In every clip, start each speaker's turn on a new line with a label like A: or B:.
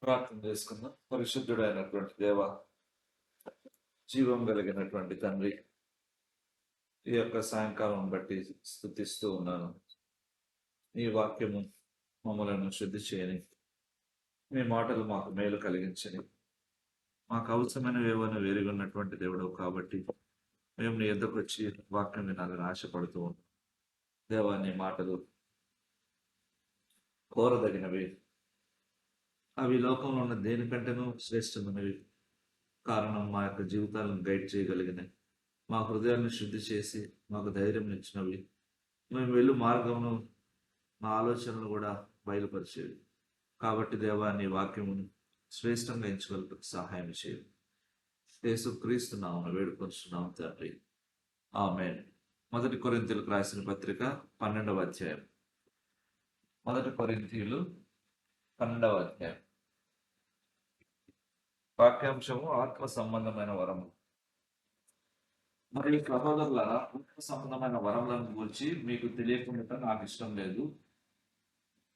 A: ప్రార్థన చేసుకుందాం. పరిశుద్ధుడైనటువంటి దేవ, జీవం కలిగినటువంటి తండ్రి, ఈ యొక్క సాయంకాలం బట్టి స్తుతిస్తూ ఉన్నాను. నీ వాక్యము మమ్మలను శుద్ధి చేయని, మీ మాటలు మాకు మేలు కలిగించని, మాకు అవసరమైనవి ఏవైనా వేరుగున్నటువంటి దేవుడు కాబట్టి మేము నీ ఎద్దకు వచ్చి వాక్యం వినాలని ఆశపడుతూ ఉన్నాం. దేవా, నీ మాటలు కోరదగినవి, అవి లోకంలో ఉన్న దేనికంటేనూ శ్రేష్టమైనవి. కారణం మా యొక్క జీవితాలను గైడ్ చేయగలిగినవి, మా హృదయాన్ని శుద్ధి చేసి మాకు ధైర్యం ఇచ్చినవి, మేము వెళ్ళు మార్గమును మా ఆలోచనలు కూడా బయలుపరిచేవి. కాబట్టి దేవా, నీ వాక్యమును శ్రేష్టంగా ఎంచుకోవడానికి సహాయం చేయు. యేసుక్రీస్తు నామమున వేడుకొంచున్నాం తండ్రి, ఆమేన్. 1 కొరింథీయులకు రాసిన పత్రిక 12వ అధ్యాయం. 1 కొరింథీయులు 12వ అధ్యాయం. వాక్యాంశము ఆత్మ సంబంధమైన వరము. మరియు సహోదరులారా, ఆత్మ సంబంధమైన వరములను గురించి మీకు తెలియకుండా నాకు ఇష్టం లేదు.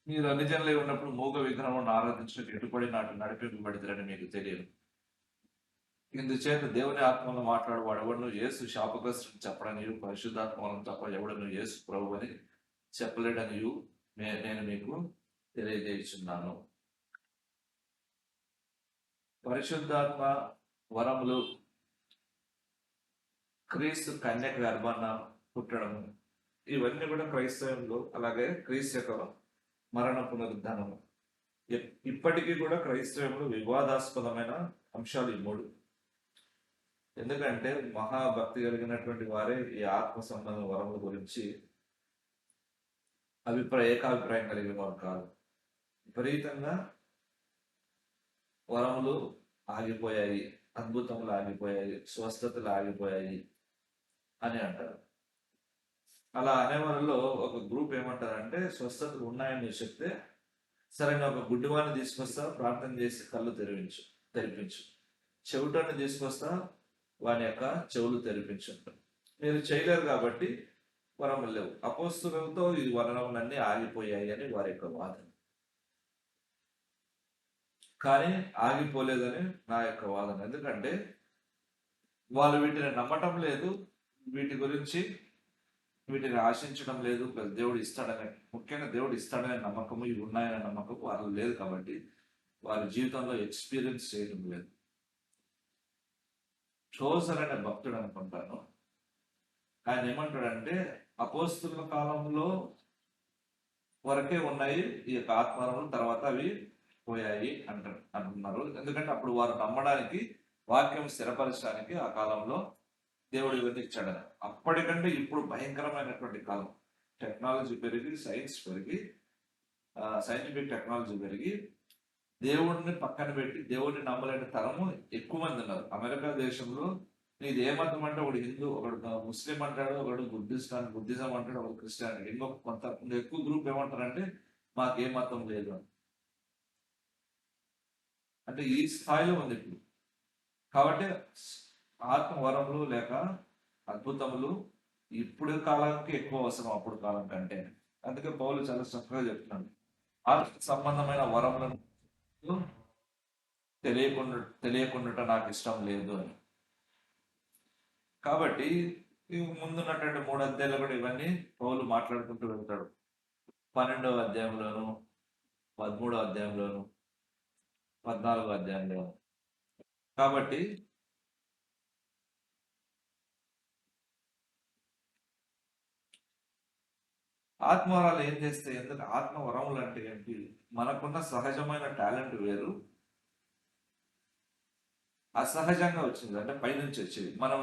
A: మీరు అన్ని జనులై ఉన్నప్పుడు మూగ విగ్రహములను ఆరాధించడానికి ఎటుపడి నాటు నడిపింపబడిద్దరని మీకు తెలియదు. ఇందుచేత దేవుని ఆత్మలో మాట్లాడు వాడెవడను యేసు శాపగ్రస్తుని చెప్పడనియు, పరిశుద్ధాత్మలను తప్ప ఎవడను యేసు ప్రభు అని చెప్పలేడనియు నేను మీకు తెలియజేయుచున్నాను. పరిశుద్ధాత్మ వరములు, క్రీస్తు కన్యక గర్భాన పుట్టడము, ఇవన్నీ కూడా క్రైస్తవంలో, అలాగే క్రీస్తు యొక్క మరణ పునరుద్ధానము, ఇప్పటికీ కూడా క్రైస్తవంలో వివాదాస్పదమైన అంశాలు ఈ మూడు. ఎందుకంటే మహాభక్తి కలిగినటువంటి వారే ఈ ఆత్మ సంబంధ వరముల గురించి ఏకాభిప్రాయం కలిగిన వారు కాదు. విపరీతంగా వరములు ఆగిపోయాయి, అద్భుతములు ఆగిపోయాయి, స్వస్థతలు ఆగిపోయాయి అని అంటారు. అలా అనే వాళ్ళలో ఒక గ్రూప్ ఏమంటారంటే, స్వస్థతలు ఉన్నాయని చెప్తే, సరే ఒక గుడ్డివాడిని తీసుకొస్తా, ప్రార్థన చేసి కళ్ళు తెరిపించు, చెవిటోని తీసుకొస్తా, వాని యొక్క చెవులు తెరిపించు. మీరు చేయలేరు కాబట్టి వరములు లేవు. అపోస్తులతో ఈ వరములన్నీ ఆగిపోయాయి అని వారి యొక్క వాదన. కానీ ఆగిపోలేదని నా యొక్క వాదన. ఎందుకంటే వాళ్ళు వీటిని నమ్మటం లేదు, వీటి గురించి వీటిని ఆశించడం లేదు. దేవుడు ఇస్తాడనే, ముఖ్యంగా దేవుడు ఇస్తాడనే నమ్మకము, ఇవి ఉన్నాయనే నమ్మకం వాళ్ళు లేదు. కాబట్టి వారి జీవితంలో ఎక్స్పీరియన్స్ చేయడం లేదు. చోసర్ అనే భక్తుడు అనుకుంటాను, ఆయన ఏమంటాడంటే, అపోస్తుల కాలంలో వరకే ఉన్నాయి ఈ యొక్క ఆత్మవరములు, తర్వాత అవి పోయాయి అంటున్నారు. ఎందుకంటే అప్పుడు వారు నమ్మడానికి, వాక్యం స్థిరపరచడానికి ఆ కాలంలో దేవుడు ఇవన్నీ ఇచ్చాడని. అప్పటికంటే ఇప్పుడు భయంకరమైనటువంటి కాలం. టెక్నాలజీ పెరిగి, సైన్స్ పెరిగి, సైంటిఫిక్ టెక్నాలజీ పెరిగి, దేవుడిని పక్కన పెట్టి దేవుడిని నమ్మలేని తరము ఎక్కువ మంది ఉన్నారు. అమెరికా దేశంలో నీది ఏ మతం అంటే, ఒకడు హిందూ, ఒకడు ముస్లిం అంటాడు, ఒకడు బుద్ధిజం అంటాడు, ఒకడు క్రిస్టియానిటీ. ఇంకొక ఎక్కువ గ్రూప్ ఏమంటారంటే, మాకు ఏ మతం లేదు అని. అంటే ఈ స్థాయిలో ఉంది ఇప్పుడు. కాబట్టి ఆత్మ వరములు లేక అద్భుతములు ఇప్పుడు కాలానికి ఎక్కువ అవసరం అప్పుడు కాలం కంటే. అందుకే పౌలు చాలా చక్కగా చెప్తున్నాడు, ఆత్మ సంబంధమైన వరములను తెలియకుండా నాకు ఇష్టం లేదు అని. కాబట్టి ముందున్నటువంటి 3 అధ్యాయులు కూడా ఇవన్నీ పౌలు మాట్లాడుకుంటూ వెళ్తాడు. 12వ అధ్యాయంలోను, 13వ అధ్యాయంలోను, 14వ అధ్యాయంలోను. కాబట్టి ఆత్మవరాలు ఏం చేస్తాయి? ఎందుకు ఆత్మవరములు అంటే ఏంటి? మనకున్న సహజమైన టాలెంట్ వేరు, అసహజంగా వచ్చింది అంటే పైనుంచి వచ్చేది. మనం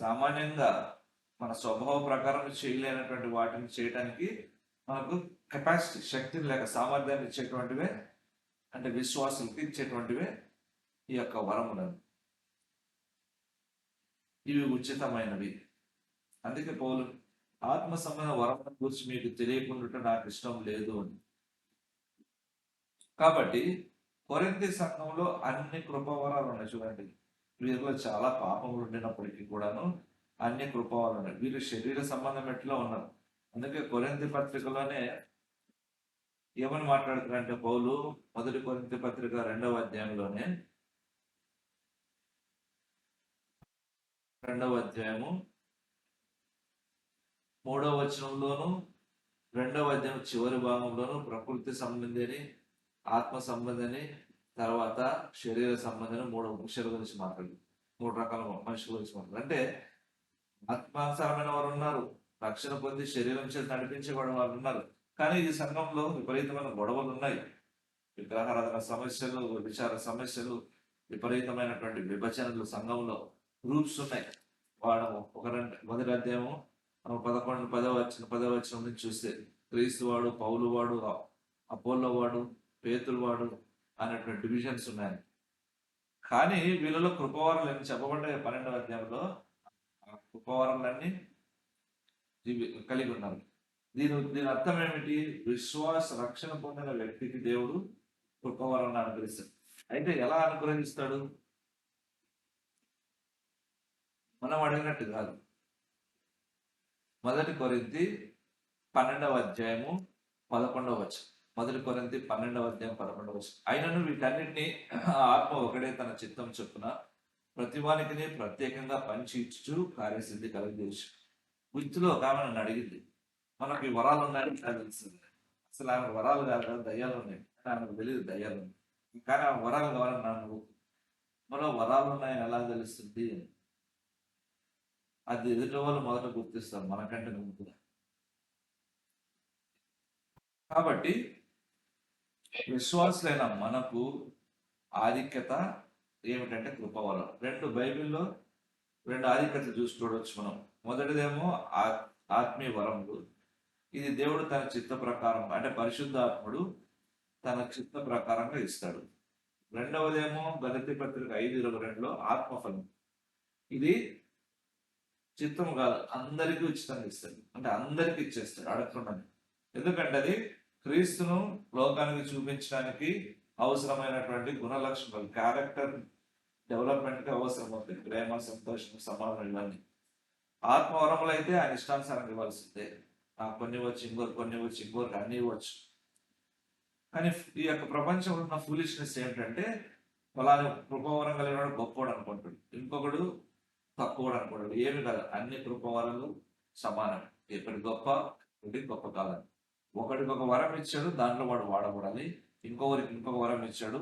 A: సామాన్యంగా మన స్వభావ ప్రకారం చేయలేనటువంటి వాటిని చేయడానికి మనకు కెపాసిటీ, శక్తిని లేక సామర్థ్యాన్ని ఇచ్చేటువంటివే, అంటే విశ్వాసులకి ఇచ్చేటువంటివే ఈ యొక్క వరములను. ఇవి ఉచితమైనవి. అందుకే పౌలు ఆత్మ సంబంధ వరముల గురించి మీకు తెలియకుండా నాకు ఇష్టం లేదు అని. కాబట్టి కొరింథీ సంఘంలో అన్ని కృపావరాలు ఉన్నాయి. చూడండి, వీరిలో చాలా పాపములు ఉండినప్పటికీ కూడాను అన్ని కృపావరాలు ఉన్నాయి. వీరు శరీర సంబంధం ఎట్లా ఉన్నారు. అందుకే కొరింథీ పత్రికలోనే ఏమని మాట్లాడుతున్నారంటే పౌలు 1 కొరింథీ పత్రిక 2వ అధ్యాయంలోనే 2వ అధ్యాయము 3వ వచనంలోను 2వ అధ్యాయం చివరి భాగంలోను ప్రకృతి సంబంధి అని, ఆత్మ సంబంధి అని, తర్వాత శరీర సంబంధి అని 3 విషయాల గురించి మాట్లాడు. 3 రకాల మనుషుల గురించి మాట్లాడు. అంటే ఆత్మానుసారమైన వారు ఉన్నారు, రక్షణ పొంది శరీరం చేసి నడిపించేవాడు వారు ఉన్నారు. కానీ ఈ సంఘంలో విపరీతమైన గొడవలు ఉన్నాయి, విగ్రహారాధన సమస్యలు, విచార సమస్యలు, విపరీతమైనటువంటి విభజనలు సంఘంలో గ్రూప్స్ ఉన్నాయి. వాడు మొదటి అధ్యాయము 11 10వ వచనం నుంచి చూస్తే క్రీస్తు వాడు, పౌలు వాడు, అపోల్లో వాడు, పేతులు వాడు అనేటువంటి డివిజన్స్ ఉన్నాయి. కానీ వీళ్ళలో కృపవరాలు ఏమి చెప్పబడ్డాయి 12వ అధ్యాయంలో, ఆ కృపవరాలన్నీ కలిగి ఉన్నారు. దీని అర్థం ఏమిటి? విశ్వాస రక్షణ పొందిన వ్యక్తికి దేవుడు కృపవరాలను అనుగ్రహిస్తాడు. అయితే ఎలా అనుగ్రహిస్తాడు? మనం అడిగినట్టు కాదు. 1 కొరింథీ 12వ అధ్యాయము 11వ వచనం. 1 కొరింథీ 12వ అధ్యాయం 11వ వచనం. అయినను వీటన్నిటిని ఆత్మ ఒకడే తన చిత్తం చొప్పున ప్రతివానికి ప్రత్యేకంగా పంచి ఇచ్చు కార్యసిద్ధి కలుగజేసి. గుర్తులో ఒక ఆమె నన్ను అడిగింది, మనకి వరాలు ఉన్నాయని తెలుస్తుంది. అసలు ఆమె వరాలు కాదు, దయ్యాలు ఉన్నాయి. ఆమెకు తెలియదు దయ్యాలు ఉన్నాయి. కానీ ఆమె వరాలు కావాలని నన్ను, మనలో వరాలు ఉన్నాయని ఎలా తెలుస్తుంది? అది ఎదుటి వాళ్ళు మొదట గుర్తిస్తారు మనకంటే ముందుగా. కాబట్టి విశ్వాసులైన మనకు ఆధిక్యత ఏమిటంటే కృపవరం. 2 బైబిల్లో 2 ఆధిక్యతలు చూడవచ్చు మనం. మొదటిదేమో ఆత్మీయ వరములు. ఇది దేవుడు తన చిత్త ప్రకారం, అంటే పరిశుద్ధాత్ముడు తన చిత్త ప్రకారంగా ఇస్తాడు. రెండవదేమో గలతీ పత్రిక 5:22లో ఆత్మఫలం. ఇది చిత్తం కాదు, అందరికీ ఉచితంగా ఇస్తాడు. అంటే అందరికీ ఇచ్చేస్తాడు అడగకుండా. ఎందుకంటే అది క్రీస్తును లోకానికి చూపించడానికి అవసరమైనటువంటి గుణలక్షణాలు, క్యారెక్టర్ డెవలప్మెంట్ కి అవసరం అవుతుంది. ప్రేమ, సంతోషం, సమాధానం ఇవన్నీ. ఆత్మవరములు అయితే ఆయన ఇష్టానుసారంగా ఇవ్వాల్సిందే. కొన్ని వచ్చి ఇంకోరు, కొన్ని వచ్చి ఇంకోరికి, అన్ని ఇవ్వచ్చు. కానీ ఈ యొక్క ప్రపంచంలో ఉన్న ఫూలిష్నెస్ ఏంటంటే, వాళ్ళని కృపవరం కలిగిన గొప్పవాడు అనుకుంటాడు, ఇంకొకడు తక్కువడు అనుకుంటాడు. ఏమి కాదు, అన్ని కృపవరాలు సమానం. ఎక్కడి గొప్ప, ఒకటి గొప్ప కాదని. ఒకడికి ఒక వరం ఇచ్చాడు, దాంట్లో వాడు వాడబడాలి. ఇంకొకరికి ఇంకొక వరం ఇచ్చాడు,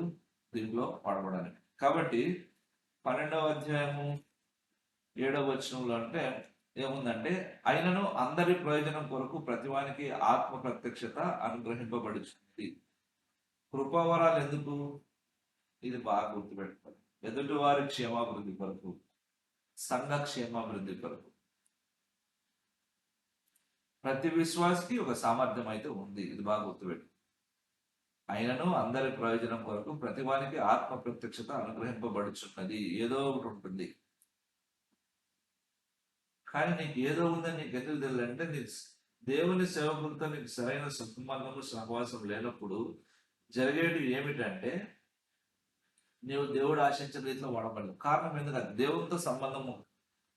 A: దీంట్లో వాడబడాలి. కాబట్టి 12వ అధ్యాయము 7వ వచనంలో అంటే ఏముందంటే, అయినను అందరి ప్రయోజనం కొరకు ప్రతివానికి ఆత్మ ప్రత్యక్షత అనుగ్రహింపబడుతుంది. కృపావరాలు ఎందుకు? ఇది బాగా గుర్తుపెట్టుకోవాలి. ఎదుటి వారి క్షేమాభివృద్ధి కొరకు, సంఘ క్షేమాభివృద్ధి కొరకు. ప్రతి విశ్వాసకి ఒక సామర్థ్యం అయితే ఉంది, ఇది బాగా గుర్తుపెట్టు. అయినను అందరి ప్రయోజనం కొరకు ప్రతివానికి ఆత్మ ప్రత్యక్షత అనుగ్రహింపబడుచున్నది. ఏదో ఒకటి ఉంటుంది. కానీ నీకు ఏదో ఉందని నీకు ఎందుకు తెలియదంటే, నీ దేవుని సేవకులతో నీకు సరైన సంబంధము, సహవాసం లేనప్పుడు జరిగేది ఏమిటంటే, నీవు దేవుడు ఆశించిన రీతిలో వాడబడదు. కారణం ఎందుకంటే దేవునితో సంబంధము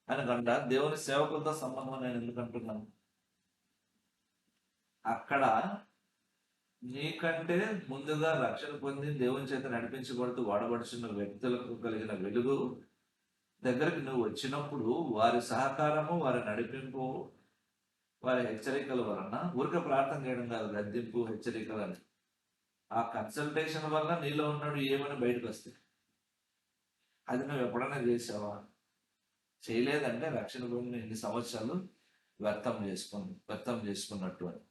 A: అనకుండా దేవుని సేవకులతో సంబంధం నేను ఎందుకు అంటున్నాను? అక్కడ నీకంటే ముందుగా రక్షణ పొంది దేవుని చేత నడిపించబడుతూ వాడబడుచున్న వ్యక్తులకు కలిగిన వెలుగు దగ్గరికి నువ్వు వచ్చినప్పుడు వారి సహకారము, వారి నడిపింపు, వారి హెచ్చరికల వలన, ఊరిక ప్రార్థన చేయడం కాదు, గద్దింపు, హెచ్చరికలు అని, ఆ కన్సల్టేషన్ వల్ల నీలో ఉన్నాడు ఏమని బయటకు వస్తాయి. అది నువ్వు ఎప్పుడైనా చేసావా? చేయలేదంటే రక్షణ పొందిన ఇన్ని సంవత్సరాలు వ్యర్థం చేసుకున్నట్టు అని.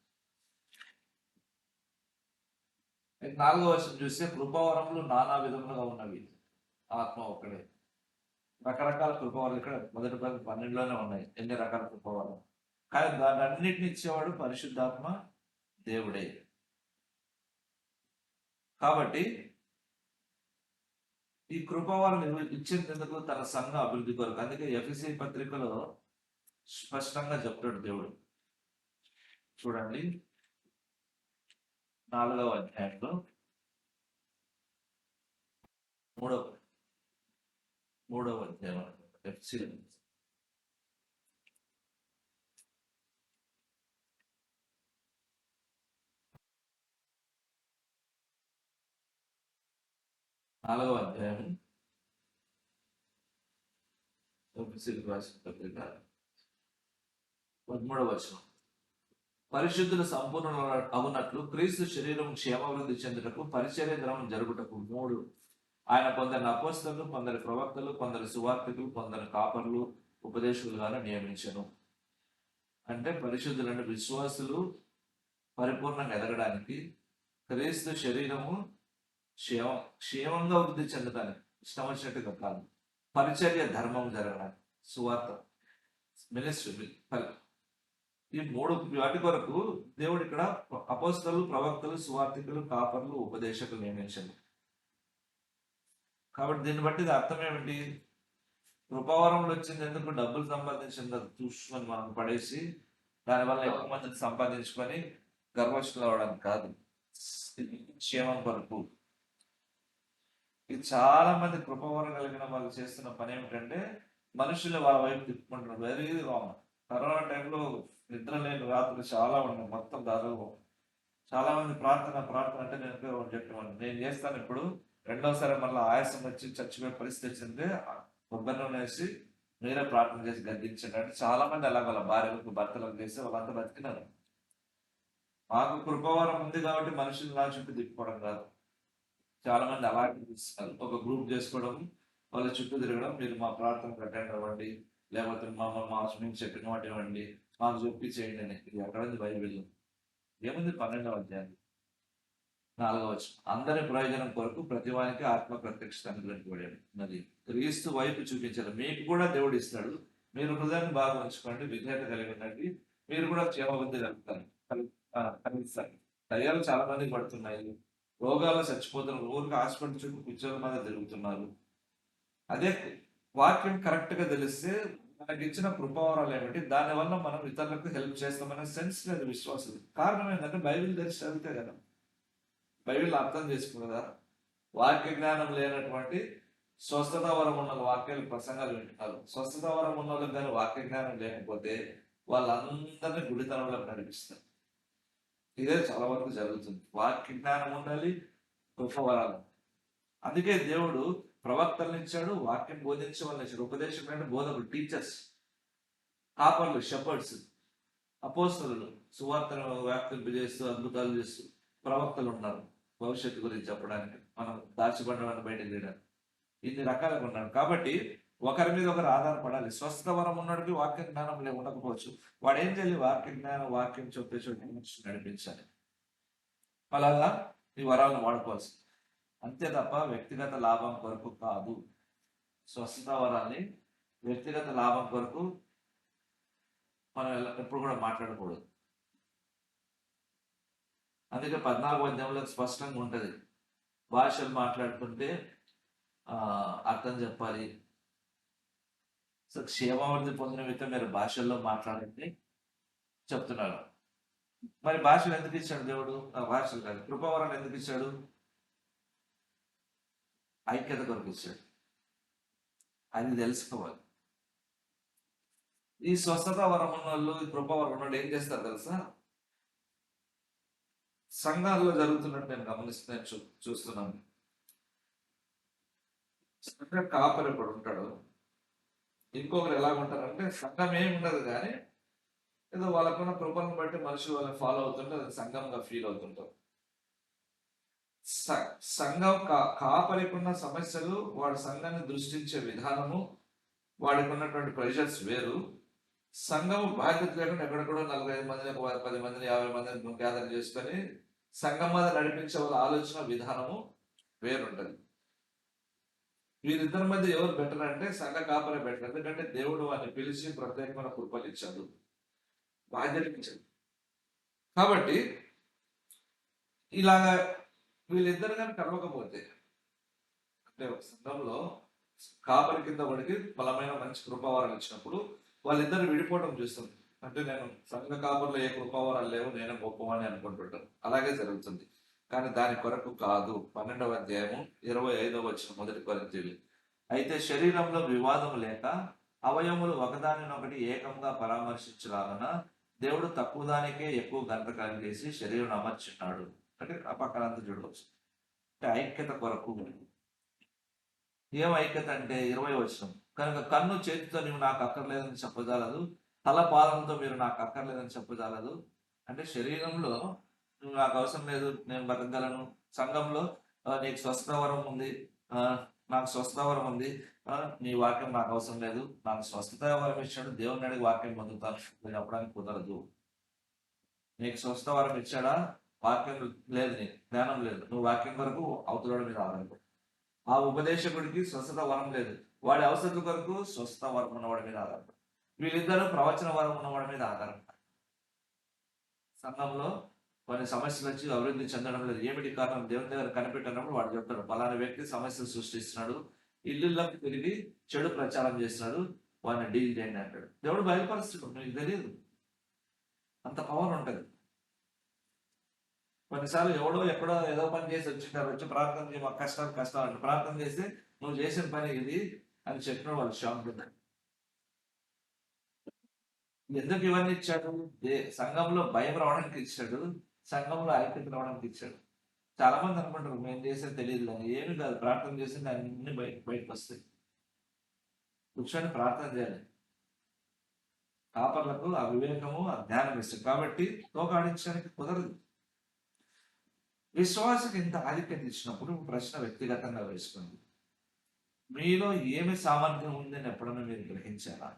A: 4వ వచనం చూస్తే, కృపావరములు నానా విధములుగా ఉన్నవి, ఆత్మ ఒక్కడే. రకరకాల కృపవరాలు ఇక్కడ మొదటి 12లోనే ఉన్నాయి, ఎన్ని రకాల కృపవరాలు. కానీ దాన్ని అన్నిటిని ఇచ్చేవాడు పరిశుద్ధాత్మ దేవుడే. కాబట్టి ఈ కృపవరాలు ఇచ్చేందుకు ఎందుకు? తన సంఘ అభివృద్ధి కొరకు. అందుకే ఎఫెసీ పత్రికలో స్పష్టంగా చెప్తాడు దేవుడు. చూడండి 4వ అధ్యాయంలో 3వ అధ్యాయం ఎఫెసీ 4వ అధ్యాయం ఎఫెసీయులకు రాసిన పత్రిక 13వ వచనం. పరిశుద్ధులు సంపూర్ణ అవునట్లు క్రీస్తు శరీరం క్షేమాభివృద్ధి చెందుటకు పరిచర్య దినం జరుగుటకు 3 ఆయన కొందరు అపోస్తలు, కొందరు ప్రవక్తలు, కొందరు సువార్తికులు, కొందరు కాపర్లు, ఉపదేశకులుగాను నియమించను. అంటే పరిశుద్ధులంటే విశ్వాసులు పరిపూర్ణంగా ఎదగడానికి, క్రీస్తు శరీరము క్షేమంగా వృద్ధి చెందడానికి, ఇష్టం వచ్చినట్టుగా కాదు, పరిచర్య ధర్మం జరగడానికి, సువార్త మినిస్ట్రీ, ఈ 3 వాటి కొరకు దేవుడు ఇక్కడ అపోస్తలు, ప్రవక్తలు, సువార్తికులు, కాపర్లు, ఉపదేశకులు నియమించండి. కాబట్టి దీన్ని బట్టి అర్థం ఏమిటి? కృపావరంలో వచ్చింది ఎందుకు? డబ్బులు సంపాదించింది చూసుకొని మనం పడేసి దానివల్ల ఎక్కువ మందిని సంపాదించుకొని గర్వస్తులు అవడానికి కాదు, క్షేమం కొరకు. ఇది చాలా మంది కృపావరం కలిగిన వాళ్ళు చేస్తున్న పని ఏమిటంటే మనుషులు వాళ్ళ వైపు తిప్పుకుంటున్నారు. Very wrong. కరోనా టైంలో నిద్ర లేని రాత్రులు చాలా ఉన్నాయి. మొత్తం దాదాపు చాలా మంది ప్రార్థన అంటే నేను చెప్పేవాడిని, నేను చేస్తాను. ఇప్పుడు రెండోసారి మళ్ళీ ఆయాసం వచ్చి చచ్చిపోయే పరిస్థితి వచ్చింది, కొబ్బరి నూనె వేసి మీరే ప్రార్థన చేసి గద్దించండి అంటే చాలా మంది అలా వాళ్ళ భార్యలకు భర్తలకు చేసి వాళ్ళంతా బతికినారు. మాకు కృపవరం ఉంది కాబట్టి మనుషులు నా చుట్టూ తిప్పుకోవడం కాదు. చాలా మంది అలాగే చూస్తున్నారు. ఒక గ్రూప్ చేసుకోవడం, వాళ్ళ చుట్టూ తిరగడం, మీరు మా ప్రార్థనకు అటెండ్ అవ్వండి, లేకపోతే మా మేము చెప్పిన వాటి ఇవ్వండి, మాకు చెప్పి చేయండి అని. ఇది ఎక్కడ ఉంది బైబిల్? ఏముంది? 12వ అధ్యాయం 4వ వచనం. అందరి ప్రయోజనం కొరకు ప్రతి వారికి ఆత్మ ప్రత్యక్షత అనుగ్రహించబడాడు. మరి క్రీస్తు వైపు చూపించారు. మీకు కూడా దేవుడు ఇస్తాడు. మీరు హృదయాన్ని బాగా ఉంచుకోండి, విధేయత కలిగి ఉండండి, మీరు కూడా క్షేమబుద్ధి కలిగిస్తారు. దయ్యాలు చాలా మందికి పడుతున్నాయి, రోగాలు చచ్చిపోతున్నారు, ఊరికి హాస్పిటల్ చుట్టూ పిచ్చోల మీద తిరుగుతున్నారు. అదే వాక్యం కరెక్ట్ గా తెలిస్తే మనకి ఇచ్చిన కృపావరాలు ఏమిటి, దానివల్ల మనం ఇతరులకు హెల్ప్ చేస్తామనే సెన్స్ లేదు, విశ్వాసం. కారణం ఏంటంటే బైబిల్ తెలిసి చదివితే కదా, బైబిల్ అర్థం చేసుకున్నదా. వాక్య జ్ఞానం లేనటువంటి స్వస్థత వరం ఉన్న వాక్యాలు ప్రసంగాలు వింటున్నారు. స్వస్థత వరం ఉన్న వాళ్ళకి కానీ వాక్య జ్ఞానం లేకపోతే వాళ్ళందరినీ గుడితనంలో నడిపిస్తారు. ఇదే చాలా వరకు జరుగుతుంది. వాక్య జ్ఞానం ఉండాలి, గొప్ప వరాలు. అందుకే దేవుడు ప్రవక్తలను ఇచ్చాడు, వాక్యం బోధించే వాళ్ళని ఇచ్చాడు. ఉపదేశకులు అంటే బోధకులు, టీచర్స్, కాపర్లు, షెపర్డ్స్, అపోస్తలు, సువార్తను వ్యాప్తింపు చేస్తూ అద్భుతాలు చేస్తూ ప్రవక్తలు ఉన్నారు భవిష్యత్తు గురించి చెప్పడానికి, మనం దాచిబండలను బయటకు తీయడానికి. ఇన్ని రకాలుగా ఉన్నాడు. కాబట్టి ఒకరి మీద ఒకరు ఆధారపడాలి. స్వస్థ వరం ఉన్నడికి వాక్య జ్ఞానం ఉండకపోవచ్చు, వాడు ఏం చేయాలి? వాక్య జ్ఞానం, వాక్యం చెప్పే చోటు నడిపించాలి. అలాగా ఈ వరాలను వాడుకోవాల్సి, అంతే తప్ప వ్యక్తిగత లాభం కొరకు కాదు. స్వస్థత వరాన్ని వ్యక్తిగత లాభం కొరకు మనం ఎప్పుడు కూడా మాట్లాడకూడదు. అందుకే 14వ అధ్యాయంలో స్పష్టంగా ఉంటది, భాషలు మాట్లాడుతుంటే అర్థం చెప్పాలి. సో క్షేమాభివృద్ధి పొందిన విధంగా మీరు భాషల్లో మాట్లాడండి చెప్తున్నారు. మరి భాషలు ఎందుకు ఇచ్చాడు దేవుడు? భాషలు కాదు, కృపావరాలు ఎందుకు ఇచ్చాడు? ఐక్యత కొరకు ఇచ్చాడు. అది తెలుసుకోవాలి. ఈ స్వస్థత వరం ఉన్న వాళ్ళు, ఈ కృపావరం ఉన్న వాళ్ళు ఏం చేస్తారు తెలుసా? సంఘాల్లో జరుగుతున్నట్టు నేను గమనిస్తున్నాను, చూస్తున్నాను. సంఘ కాపరి ఇప్పుడు ఉంటాడు, ఇంకొకరు ఎలాగుంటారంటే సంఘం ఏమి ఉండదు కానీ ఏదో వాళ్ళకున్న కృపను బట్టి మనుషులు వాళ్ళని ఫాలో అవుతుంటే అది సంఘంగా ఫీల్ అవుతుంటారు. సంఘం కాపరికున్న సమస్యలు, వాడి సంఘాన్ని దృష్టించే విధానము, వాడికి ఉన్నటువంటి ప్రెషర్స్ వేరు. సంఘం బాధ్యత లేకుండా ఎక్కడెక్కడో 45 మందిని, 10 మందిని, 50 మందిని గ్యాదర్ చేసుకొని సంఘం మీద నడిపించే వాళ్ళ ఆలోచన విధానము వేరుంటది. వీరిద్దరి మధ్య ఎవరు బెటర్ అంటే సంఘ కాపరే బెటర్. ఎందుకంటే దేవుడు వారిని పిలిచి ప్రత్యేకమైన కృపలు ఇచ్చాడు, బాధ్యత ఇచ్చాడు. కాబట్టి ఇలాగా వీళ్ళిద్దరు కానీ కలవకపోతే, అంటే ఒక సంఘంలో కాపరి కింద వాడికి బలమైన మంచి కృపావరాలు ఇచ్చినప్పుడు వాళ్ళిద్దరు విడిపోవడం చూస్తుంది. అంటే నేను సంఘ కాపర్లో ఏ కృపావరాలు లేవు, నేను గొప్పవాణి అనుకుంటుంటాను. అలాగే జరుగుతుంది. కానీ దాని కొరకు కాదు. 12వ అధ్యాయము 25వ వచనం, మొదటి కొరింథీయులు. అయితే శరీరంలో వివాదం లేక అవయములు ఒకదానినొకటి ఏకంగా పరామర్శించలాగన దేవుడు తక్కువ దానికే ఎక్కువ ఘనత కలిగేసి శరీరం అమర్చున్నాడు. అంటే ఆ పక్కనంతా చూడవచ్చు. అంటే ఐక్యత కొరకు ఏం ఐక్యత అంటే 20 వచనం, కనుక కన్ను చేతితో నీవు నాకు అక్కర్లేదని చెప్పజాలదు, తల పాదంతో మీరు నాకు అక్కర్లేదని చెప్పజాలదు. అంటే శరీరంలో నువ్వు నాకు అవసరం లేదు, నేను బతకగలను. సంఘంలో నీకు స్వస్థత వరం ఉంది, నాకు స్వస్థత వరం ఉంది, నీ వాక్యం నాకు అవసరం లేదు. నాకు స్వస్థత వరం ఇచ్చాడు, దేవుని అడిగి వాక్యం పొందుతాను చెప్పడానికి కుదరదు. నీకు స్వస్థత వరం ఇచ్చాడా, వాక్యం లేదు, నీకు జ్ఞానం లేదు, నువ్వు వాక్యం వరకు అవతల మీద ఆధారపడు. ఆ ఉపదేశకుడికి స్వస్థత వరం లేదు, వాడి అవసరం కొరకు స్వస్థత వరం ఉన్నవాడి మీద ఆధారపడు. వీళ్ళిద్దరూ ప్రవచన వరం ఉన్నవాడి మీద ఆధారపడారు. సంఘంలో కొన్ని సమస్యలు వచ్చి అభివృద్ధి చెందడం లేదు, ఏమిటి కారణం? దేవుని దగ్గర కనిపెట్టినప్పుడు వాడు చెప్తాడు, పలానా వ్యక్తి సమస్యలు సృష్టిస్తున్నాడు, ఇల్లులకు తిరిగి చెడు ప్రచారం చేస్తున్నాడు, వాడిని డీల్ చేయండి అంటాడు. దేవుడు బయలుపరుస్తాడు, మీకు తెలియదు, అంత పవర్ ఉంటుంది. కొన్నిసార్లు ఎవడో ఎక్కడో ఏదో పని చేసి వచ్చింటారు, వచ్చి ప్రార్థన చేసి మాకు కష్టాలు అంటే ప్రార్థన చేస్తే నువ్వు చేసిన పని ఇది అని చెప్పిన వాళ్ళు షాక్. ఎందుకు ఇవన్నీ ఇచ్చాడు? సంఘంలో భయం రావడానికి ఇచ్చాడు, సంఘంలో ఐక్యత రావడానికి ఇచ్చాడు. చాలా మంది అనుకుంటారు మేము చేసేది తెలియదు అని. ఏమి కాదు, ప్రార్థన చేసింది అన్ని బయటకు వస్తాయి. కూర్చొని ప్రార్థన చేయాలి. కాపర్లకు ఆ వివేకము ఆ జ్ఞానం ఇస్తుంది కాబట్టి తోకాడించడానికి కుదరదు. విశ్వాసకి ఇంత ఆధిక్యత ఇచ్చినప్పుడు ప్రశ్న వ్యక్తిగతంగా వేసుకుంది, మీలో ఏమి సామర్థ్యం ఉందని ఎప్పుడన్నా మీరు గ్రహించారా?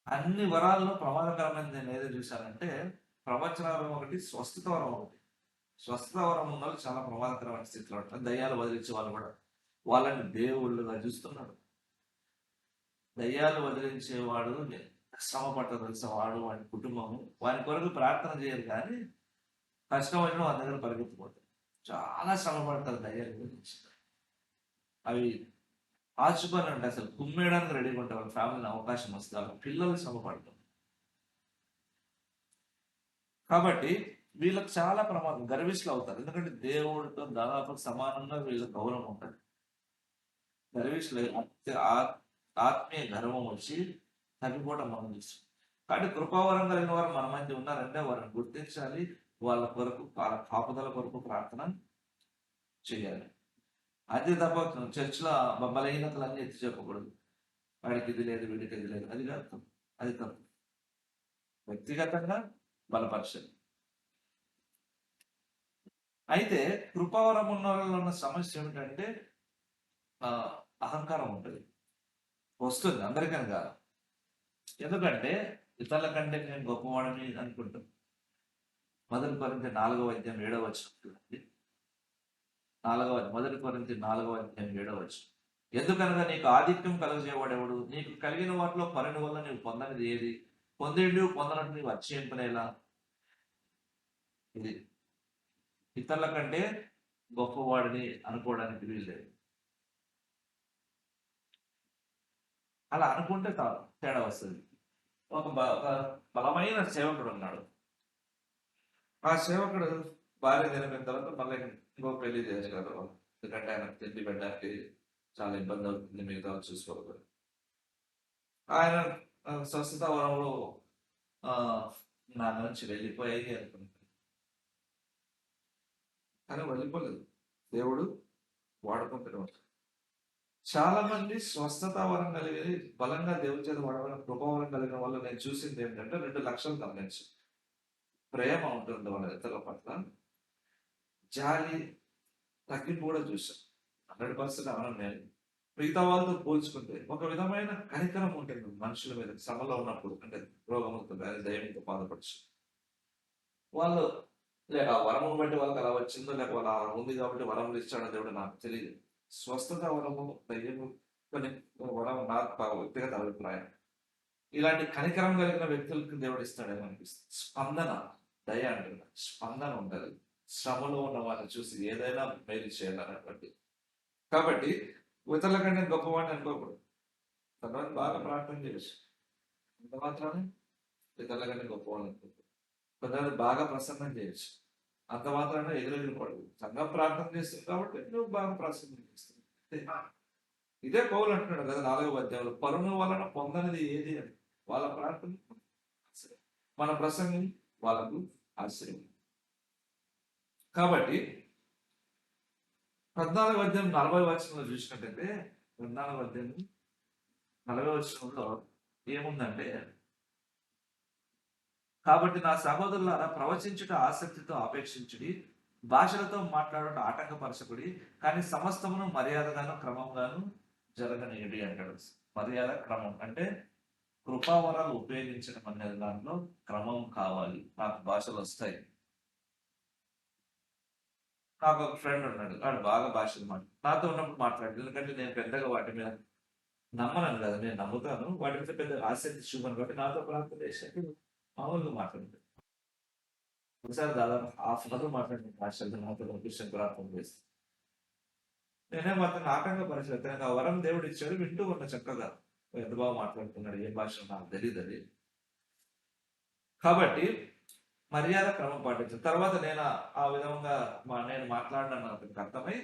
A: అన్ని వరాల్లో ప్రమాదకరమైనది నేను ఏదో చూశానంటే ప్రవచన వరం ఒకటి, స్వస్థత వరం ఒకటి. స్వస్థత వరం ఉన్న వాళ్ళు చాలా ప్రమాదకరమైన స్థితిలో ఉంటారు. దయ్యాలు వదిలించే వాళ్ళు కూడా వాళ్ళని దేవుళ్ళుగా చూస్తున్నాడు. దయ్యాలు వదిలించేవాడు శ్రమ పట్ట తెలిసిన వాడు, వాడి కుటుంబము, వాని కొరకు ప్రార్థన చేయరు, కానీ కష్టం వచ్చిన వాళ్ళ దగ్గర పరిగెత్తిపోతారు. చాలా శ్రమ పడతారు దయ్యాలు గురించి. అవి ఆచుకొని అంటే అసలు కుమ్మేయడానికి రెడీగా ఉంటారు. వాళ్ళ ఫ్యామిలీని అవకాశం వస్తే వాళ్ళ పిల్లలు శ్రమ పడతారు. కాబట్టి వీళ్ళకి చాలా ప్రమాదం, గర్విష్లు అవుతారు. ఎందుకంటే దేవుడితో దాదాపు సమానంగా వీళ్ళకి గౌరవం ఉంటుంది. గర్విష్లు ఆత్మీయ గర్వం వచ్చి తగ్గిపోవడం మనం చూస్తాం. కాబట్టి కృపావరం కలిగిన వారు మన మధ్య ఉన్నారంటే వారిని గుర్తించాలి, వాళ్ళ కొరకు వాళ్ళ కాపుదల కొరకు ప్రార్థన చేయాలి. అదే తప్ప చర్చిలో బలహీనతలు అన్ని ఎత్తి చెప్పకూడదు. వాడికి ఇది లేదు, వీడికి ఇది లేదు, అది కాదు, అది తప్పు. వ్యక్తిగతంగా బలపరచాలి. అయితే కృపావరం ఉన్న వాళ్ళలో ఉన్న సమస్య ఏమిటంటే అహంకారం ఉంటుంది, వస్తుంది, అందరికని కాదు. ఎందుకంటే ఇతరుల కంటే నేను గొప్పవాడని అనుకుంటాను. 1 కొరింథీ 4:7 1 కొరింథీ 4:7 ఎందుకనగా నీకు ఆధిక్యం కలుగజేవాడెవడు? నీకు కలిగిన వాటిలో పరుని వల్ల నీవు పొందనిది ఏది? పొందేడు పొందనట్టు నీవు అతిశయింపనేలా? ఇది ఇతరుల కంటే గొప్పవాడిని అనుకోవడానికి వీల్లేదు. అలా అనుకుంటే తేడా వస్తుంది. ఒక బలమైన సేవకుడు ఉన్నాడు. ఆ సేవకుడు భార్య చనిపోయిన తర్వాత మళ్ళీ ఇంకో పెళ్లి చేశారు. ఎందుకంటే ఆయన తిండి పెట్టడానికి చాలా ఇబ్బంది అవుతుంది, మిగతా చూసుకోవాలి. ఆయన స్వస్థత వరంలో నా నుంచి వెళ్ళిపోయాయి అనుకుంటాను, కానీ వెళ్ళిపోలేదు. దేవుడు వాడుకుంటున్నాడు. చాలా మంది స్వస్థత వరం కలిగి బలంగా దేవుని చేత వాడవరం కృపవరం కలిగిన వాళ్ళు నేను చూసింది ఏంటంటే 2 లక్షలు గమనించు. ప్రేమ ఉంటుంది వాళ్ళ ఇతరుల పట్ల, జాలి, తగ్గింపు కూడా చూసాం. 100% అవనం నేను మిగతా వాళ్ళతో పోల్చుకుంటే ఒక విధమైన కనికరం ఉంటుంది మనుషుల మీద శ్రమలో ఉన్నప్పుడు. అంటే రోగములతో దైవంతో బాధపడచ్చు వాళ్ళు, లేక వరమును బట్టి వాళ్ళకి అలా వచ్చిందో, లేక వాళ్ళ ఉంది కాబట్టి వరములు ఇచ్చాడో దేవుడు నాకు తెలియదు. స్వస్థత వరము దయ్యము కొన్ని వరం నాకు వ్యక్తిగత అభిప్రాయం. ఇలాంటి కనికరం కలిగిన వ్యక్తులకు దేవుడు ఇస్తాడేమో అనిపిస్తుంది. స్పందన, దయ అంటున్నా, స్పందన ఉండాలి. శ్రమలో ఉన్న వారిని చూసి ఏదైనా మేలు చేయాలన్నటువంటి. కాబట్టి ఇతరుల కంటే గొప్పవాడిని అనుకోకూడదు. తర్వాత బాగా ప్రార్థన చేయొచ్చు, అంత మాత్రమే ఇతరుల కంటే గొప్పవాడిని అనుకోకూడదు. కొంతమంది బాగా ప్రసన్నం చేయొచ్చు, అంత మాత్రాన ఎదురెగిరిపడదు. సంఘం ప్రార్థన చేస్తుంది కాబట్టి నువ్వు బాగా ప్రసన్నం చేస్తుంది. ఇదే పౌలు అంటున్నాడు కదా 4వ అధ్యాయంలో, పరును వలన పొందనిది ఏది అని. వాళ్ళ ప్రార్థన మన ప్రసంగం వాళ్ళకు ఆశ్చర్యం. కాబట్టి 14 అధ్యాయం 40 వచనంలో చూసినట్టయితే 14 అధ్యాయం 40 వచనంలో ఏముందంటే, కాబట్టి నా సహోదరులారా, ప్రవచించుట ఆసక్తితో అపేక్షించుడి, భాషలతో మాట్లాడుట ఆటంకపరచకుడి, కానీ సమస్తమును మర్యాదగాను క్రమంగాను జరగనీయుడి అంటాడు. మర్యాద క్రమం అంటే కృపావరాలు ఉపయోగించడం అనేది దాంట్లో క్రమం కావాలి. నాకు భాషలు వస్తాయి. నాకు ఒక ఫ్రెండ్ ఉన్నాడు, వాడు బాగా భాషలు నాతో ఉన్నప్పుడు మాట్లాడు. ఎందుకంటే నేను పెద్దగా వాటి మీద నమ్మను కదా, నేను నమ్ముతాను, వాటి మీద పెద్ద ఆసక్తి చూపను కాబట్టి నాతో ప్రార్థన చేశాడు. మామూలుగా మాట్లాడుతాడు. ఒకసారి దాదాపు హాఫ్ అవర్ మాట్లాడిన భాషలు నాతో క్రిస్టియన్ ప్రార్థన చేస్తాను. నేనేమో అతను ఆటంకపరిచలేదు. తనకు ఆ వరం దేవుడు ఇచ్చాడు, వింటూ ఉన్న చక్కగా ఎంత బాగా మాట్లాడుతున్నాడు, ఏ భాష నాకు తెలియదు అది. కాబట్టి మర్యాద క్రమం పాటించాను. తర్వాత నేను ఆ విధంగా నేను మాట్లాడిన అతనికి అర్థమై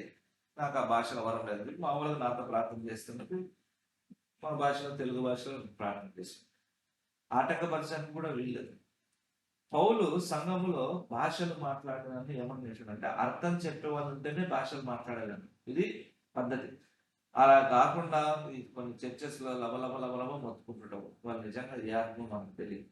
A: నాకు ఆ భాషలో వరం లేదు, మామూలుగా నాతో ప్రార్థన చేస్తున్నట్టు మా భాషలో, తెలుగు భాషలో ప్రార్థన చేస్తున్నాను. ఆటంకపరచడానికి కూడా వీల్లేదు. పౌలు సంఘంలో భాషలు మాట్లాడడానికి ఏమని చేశాడంటే, అర్థం చెప్పేవాళ్ళు ఉంటేనే భాషలు మాట్లాడాలని, ఇది పద్ధతి. అలా కాకుండా కొన్ని చర్చెస్ లో లబలబ మొత్తుకుంటుంటావు. వాళ్ళు నిజంగా ఏ అర్థం మనకు తెలియదు.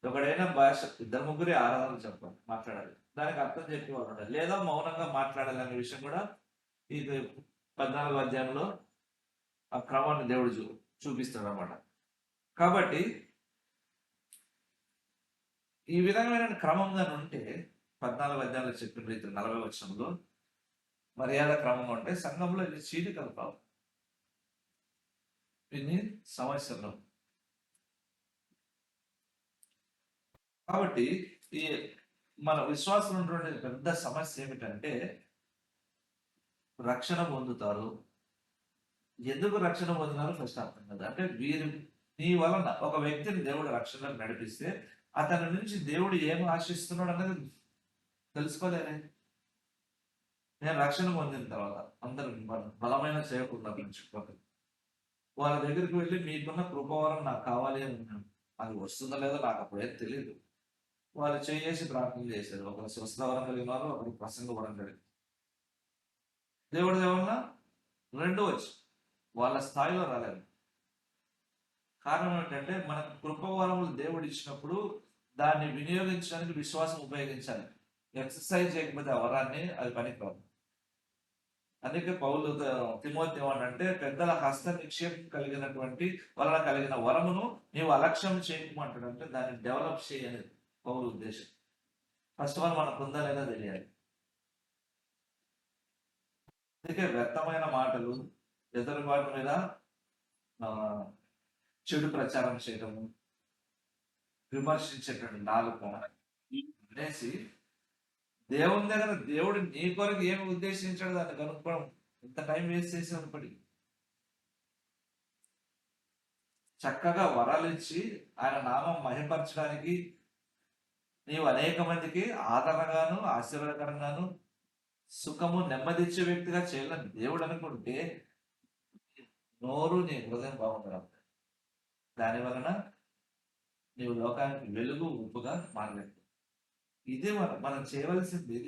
A: ఒకడైనా భాష ఇద్దరు ముగ్గురే ఆరాధనలు చెప్పాలి, మాట్లాడాలి, దానికి అర్థం చెప్పేవాళ్ళు ఉండాలి, లేదా మౌనంగా మాట్లాడాలి అనే విషయం కూడా ఇది 14 అధ్యాయంలో ఆ క్రమాన్ని దేవుడు చూపిస్తాడు అనమాట. కాబట్టి ఈ విధమైన క్రమంగా ఉంటే 14 అధ్యాయంలో చెప్పిన రీతి 40 వచనంలో మర్యాద క్రమంగా ఉంటే సంఘంలో ఇది చీలికలు కావు, ఇన్ని సమస్యలు. కాబట్టి ఈ మన విశ్వాసం ఉన్నటువంటి పెద్ద సమస్య ఏమిటంటే, రక్షణ పొందుతారు. ఎందుకు రక్షణ పొందినారో ఫస్ట్ అర్థం కదా. అంటే వీరు నీ వలన ఒక వ్యక్తిని దేవుడు రక్షణకు నడిపిస్తే అతని నుంచి దేవుడు ఏమి ఆశిస్తున్నాడు అనేది తెలుసుకోలేనే. నేను రక్షణ పొందిన తర్వాత అందరూ బలమైన సేవకులు చుట్టుపక్కల వాళ్ళ దగ్గరికి వెళ్ళి, మీకున్న కృపవరం నాకు కావాలి అని ఉన్నాను. అది వస్తుందో లేదో నాకు అప్పుడే తెలియదు. వాళ్ళు చేసి ప్రార్థన చేశారు. ఒకరు స్వస్థవరం కలిగిన వారు, ఒకరు ప్రసంగ వరం కలిగి. దేవుడి దేవల్ల రెండు వచ్చి వాళ్ళ స్థాయిలో రాలేదు. కారణం ఏంటంటే, మనకు కృపవరములు దేవుడు ఇచ్చినప్పుడు దాన్ని వినియోగించడానికి విశ్వాసం ఉపయోగించాలి. ఎక్సర్సైజ్ చేయకపోతే ఆ వరాన్ని అది పనికిరాదు. అందుకే పౌలు తిమోతి ఏమంటే, పెద్దల హస్త నిక్షేపం కలిగినటువంటి వలన కలిగిన వరమును నీవు అలక్ష్యం చేయమంటాడు. అంటే దాన్ని డెవలప్ చేయనేది పౌలు ఉద్దేశం. ఫస్ట్ ఆఫ్ ఆల్ మనకు ఉందా లేదా తెలియాలి. అందుకే వ్యర్థమైన మాటలు, ఎదురుబాటు మీద చెడు ప్రచారం చేయడము, విమర్శించేటువంటి నాలుక అనేసి దేవుని దగ్గర దేవుడు నీ కొరకు ఏమి ఉద్దేశించాడు దాన్ని కనుక్కోవడం ఎంత టైం వేస్ట్ చేసినప్పటి. చక్కగా వరాలు ఇచ్చి ఆయన నామం మహిమపరచడానికి నీవు అనేక మందికి ఆదరణగాను ఆశీర్వాదకరంగాను సుఖము నెమ్మదిచ్చే వ్యక్తిగా చేయాలని దేవుడు అనుకుంటే, నోరు నీ హృదయం బాగుండదు. దాని వలన నీవు లోకానికి వెలుగు ఉప్పుగా మారలేదు. ఇదే మనం చేయవలసింది.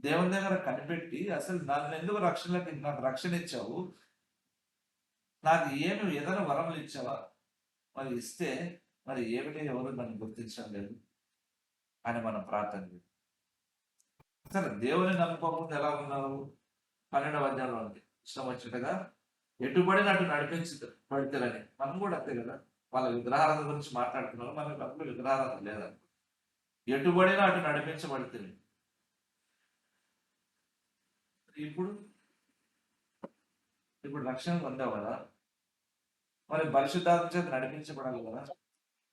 A: దేవుని దగ్గర కనిపెట్టి, అసలు నన్ను ఎందుకు నాకు రక్షణ ఇచ్చావు, నాకు ఏమి ఏదైనా వరములు ఇచ్చావా, మరి ఇస్తే మరి ఏమిటి ఎవరు నన్ను గుర్తించడం లేదు అని మనం ప్రార్థన. సరే, దేవుని నమ్ముకోకుండా ఎలా ఉన్నారు? 12వ అధ్యాయంలో ఉంది, ఇష్టం వచ్చినట్టుగా ఎటుబడినట్టు పడితేరని. మనం కూడా అంతే కదా. వాళ్ళ విగ్రహారాధన గురించి మాట్లాడుతున్నారు, మనకు అప్పుడు విగ్రహారాధన లేదని. ఎటుబడినా అటు నడిపించబడితే ఇప్పుడు రక్షణ పొందావు కదా, మరి పరిశుద్ధాత్మ చేత నడిపించబడాలి కదా.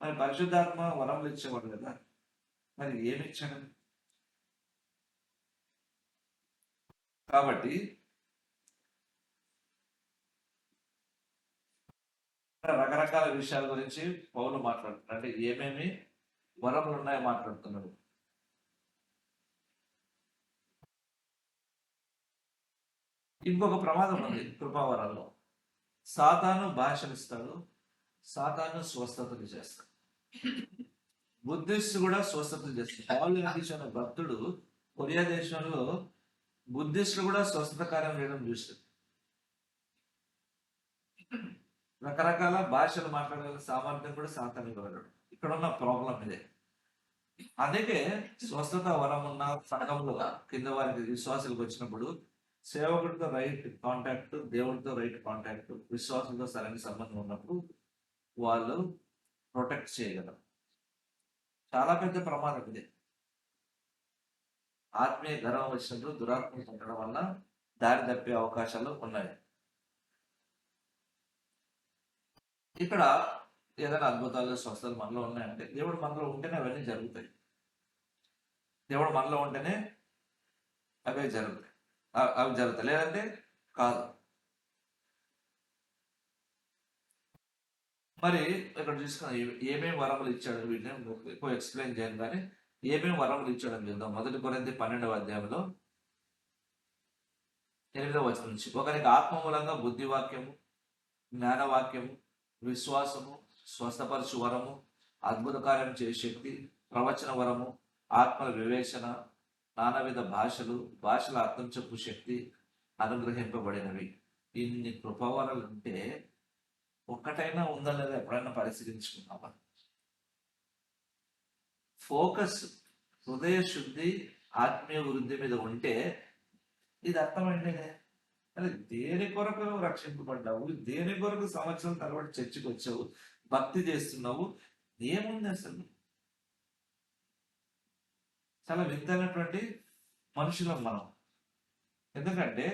A: మరి పరిశుద్ధాత్మ వరములు ఇచ్చేవాడు కదా, మరి ఏమి ఇచ్చాడు? కాబట్టి రకరకాల విషయాల గురించి పౌలు మాట్లాడుతున్నాడు. అంటే ఏమేమి వరములు ఉన్నాయో మాట్లాడుతున్నాడు. ఇంకొక ప్రమాదం ఉంది కృపావరాల్లో. సాతాను భాషలు ఇస్తాడు, సాతాను స్వస్థతలు చేస్తాడు, బుద్ధిస్ట్ కూడా స్వస్థతలు చేస్తాడు. పౌలు దేశంలో భక్తుడు కొరియా దేశంలో బుద్ధిస్టులు కూడా స్వస్థత కార్యం చేయడం చూస్తారు. రకరకాల భాషలు మాట్లాడగల సామర్థ్యం కూడా సాతాను ఇవ్వగలడు. ఇక్కడ ఉన్న ప్రాబ్లం ఇదే. అందుకే స్వస్థత వరం ఉన్న సంఘంలో కింద వారికి విశ్వాసాలకు వచ్చినప్పుడు సేవకుడితో రైట్ కాంటాక్ట్, దేవుడితో రైట్ కాంటాక్ట్, విశ్వాసంతో సరైన సంబంధం ఉన్నప్పుడు వాళ్ళు ప్రొటెక్ట్ చేయగలరు. చాలా పెద్ద ప్రమాదం ఇది. ఆత్మీయ గర్వం వచ్చినప్పుడు దురాత్మ ఉండడం వల్ల దారి తప్పే అవకాశాలు ఉన్నాయి. ఇక్కడ ఏదైనా అద్భుతాలు స్వస్థతలు మనలో ఉన్నాయంటే దేవుడు మనలో ఉంటేనే అవన్నీ జరుగుతాయి. దేవుడు మనలో ఉంటేనే అవే జరుగుతాయి. అవి జరుగుతాయి, లేదంటే కాదు. మరి ఇక్కడ చూసుకున్న ఏమేమి వరములు ఇచ్చాడు వీటిని ఎక్కువ ఎక్స్ప్లెయిన్ చేయాలి, కానీ ఏమేమి వరములు ఇచ్చాడని చూద్దాం. 1 కొరింథీ 12వ అధ్యాయంలో 8వ వచనం నుంచి, ఒకరికి ఆత్మ మూలంగా బుద్ధివాక్యము, జ్ఞానవాక్యము, విశ్వాసము, స్వస్థపరచు వరము, అద్భుత కార్యం చేసే శక్తి, ప్రవచన వరము, ఆత్మల వివేచన, నానావిధ భాషల అర్థం చెప్పు శక్తి అనుగ్రహింపబడినవి. ఇన్ని కృపవరాలు ఉంటే ఒక్కటైనా ఉందా లేదా ఎప్పుడైనా పరిశీలించుకున్నావా? ఫోకస్ హృదయ శుద్ధి, ఆత్మీయ వృద్ధి మీద ఉంటే ఇది అర్థమైందే. అది దేని కొరకు రక్షింపబడ్డావు, దేని కొరకు సంవత్సరం తర్వాత చర్చికి వచ్చావు, భక్తి చేస్తున్నావు, ఏముంది అసలు? చాలా వింతైనటువంటి మనుషులం మనం. ఎందుకంటే